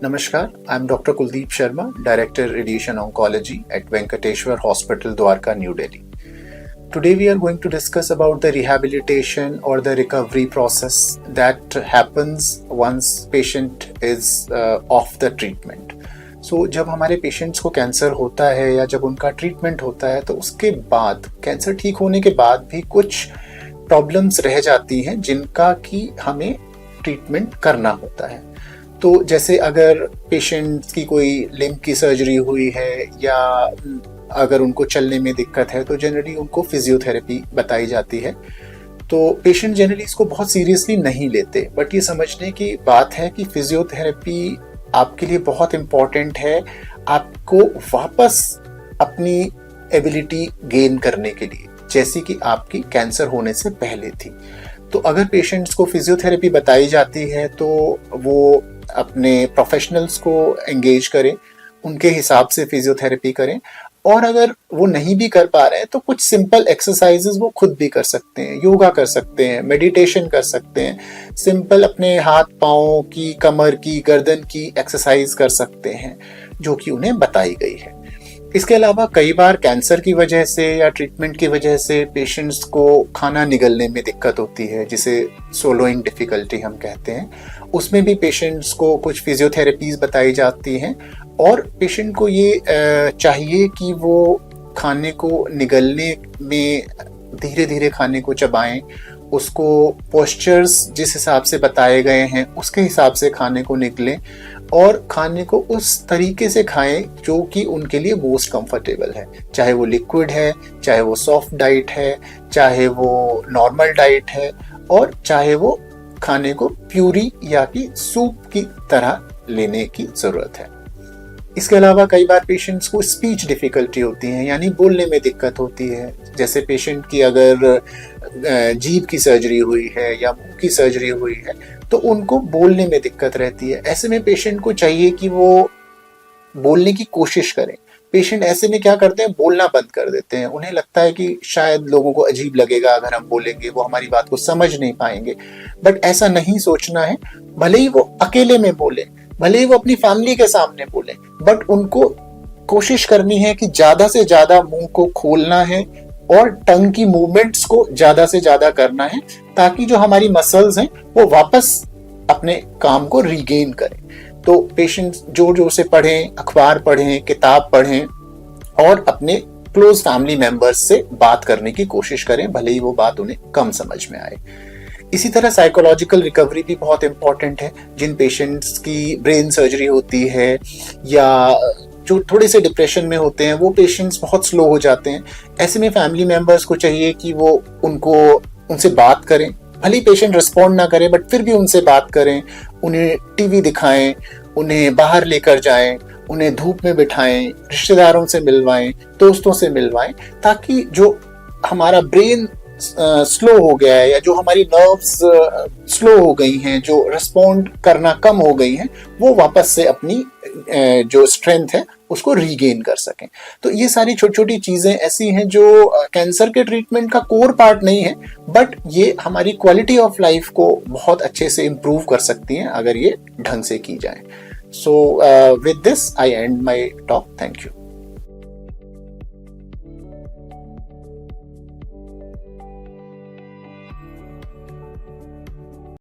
Namaskar, I'm Dr. Kuldeep Sharma, Director Radiation Oncology at Venkateshwar Hospital, Dwarka, New Delhi. Today we are going to discuss about the rehabilitation or the recovery process that happens once patient is off the treatment. So जब हमारे patients को cancer होता है या जब उनका treatment होता है तो उसके बाद कैंसर ठीक होने के बाद भी कुछ प्रॉब्लम्स रह जाती हैं जिनका कि हमें ट्रीटमेंट करना होता है। तो जैसे अगर पेशेंट्स की कोई लिम्ब की सर्जरी हुई है या अगर उनको चलने में दिक्कत है तो जनरली उनको फिजियोथेरेपी बताई जाती है। तो पेशेंट जनरली इसको बहुत सीरियसली नहीं लेते, बट ये समझने की बात है कि फिजियोथेरेपी आपके लिए बहुत इम्पॉर्टेंट है आपको वापस अपनी एबिलिटी गेन करने के लिए, जैसी कि आपकी कैंसर होने से पहले थी। तो अगर पेशेंट्स को फिजियोथेरेपी बताई जाती है तो वो अपने प्रोफेशनल्स को एंगेज करें, उनके हिसाब से फिजियोथेरेपी करें, और अगर वो नहीं भी कर पा रहे हैं तो कुछ सिंपल एक्सरसाइजेस वो खुद भी कर सकते हैं, योगा कर सकते हैं, मेडिटेशन कर सकते हैं, सिंपल अपने हाथ पाँव की, कमर की, गर्दन की एक्सरसाइज कर सकते हैं जो कि उन्हें बताई गई है। इसके अलावा कई बार कैंसर की वजह से या ट्रीटमेंट की वजह से पेशेंट्स को खाना निगलने में दिक्कत होती है, जिसे सोलोइंग डिफिकल्टी हम कहते हैं। उसमें भी पेशेंट्स को कुछ फिजियोथेरेपीज बताई जाती हैं और पेशेंट को ये चाहिए कि वो खाने को निगलने में धीरे धीरे खाने को चबाएं, उसको पोस्चर्स जिस हिसाब से बताए गए हैं उसके हिसाब से खाने को निगलें और खाने को उस तरीके से खाएं जो कि उनके लिए मोस्ट कंफर्टेबल है, चाहे वो लिक्विड है, चाहे वो सॉफ्ट डाइट है, चाहे वो नॉर्मल डाइट है, और चाहे वो खाने को प्यूरी या कि सूप की तरह लेने की ज़रूरत है। इसके अलावा कई बार पेशेंट्स को स्पीच डिफ़िकल्टी होती है, यानी बोलने में दिक्कत होती है। जैसे पेशेंट की अगर जीभ की सर्जरी हुई है या मुंह की सर्जरी हुई है तो उनको बोलने में दिक्कत रहती है। ऐसे में पेशेंट को चाहिए कि वो बोलने की कोशिश करें। पेशेंट ऐसे में क्या करते हैं, बोलना बंद कर देते हैं। उन्हें लगता है कि शायद लोगों को अजीब लगेगा अगर हम बोलेंगे, वो हमारी बात को समझ नहीं पाएंगे, बट ऐसा नहीं सोचना है। भले ही वो अकेले में बोले, भले ही वो अपनी फैमिली के सामने बोले, बट उनको कोशिश करनी है कि ज्यादा से ज्यादा मुंह को खोलना है और टंग की मूवमेंट्स को ज्यादा से ज्यादा करना है, ताकि जो हमारी मसल्स हैं वो वापस अपने काम को रीगेन करें। तो पेशेंट्स जोर जोर से पढ़ें, अखबार पढ़ें, किताब पढ़ें और अपने क्लोज फैमिली मेंबर्स से बात करने की कोशिश करें, भले ही वो बात उन्हें कम समझ में आए। इसी तरह साइकोलॉजिकल रिकवरी भी बहुत इंपॉर्टेंट है। जिन पेशेंट्स की ब्रेन सर्जरी होती है या जो थोड़े से डिप्रेशन में होते हैं, वो पेशेंट्स बहुत स्लो हो जाते हैं। ऐसे में फैमिली मेंबर्स को चाहिए कि वो उनसे बात करें, भले ही पेशेंट रिस्पॉन्ड ना करे, बट फिर भी उनसे बात करें, उन्हें टीवी दिखाएं, उन्हें बाहर लेकर जाएं, उन्हें धूप में बिठाएं, रिश्तेदारों से मिलवाएं, दोस्तों से मिलवाएं, ताकि जो हमारा ब्रेन स्लो हो गया है या जो हमारी नर्व्स स्लो हो गई हैं, जो रिस्पॉन्ड करना कम हो गई हैं, वो वापस से अपनी जो स्ट्रेंथ है उसको रीगेन कर सकें। तो ये सारी छोटी छोटी चीजें ऐसी हैं जो कैंसर के ट्रीटमेंट का कोर पार्ट नहीं है, बट ये हमारी क्वालिटी ऑफ लाइफ को बहुत अच्छे से इम्प्रूव कर सकती हैं अगर ये ढंग से की जाए। So with this I and my talk. Thank you.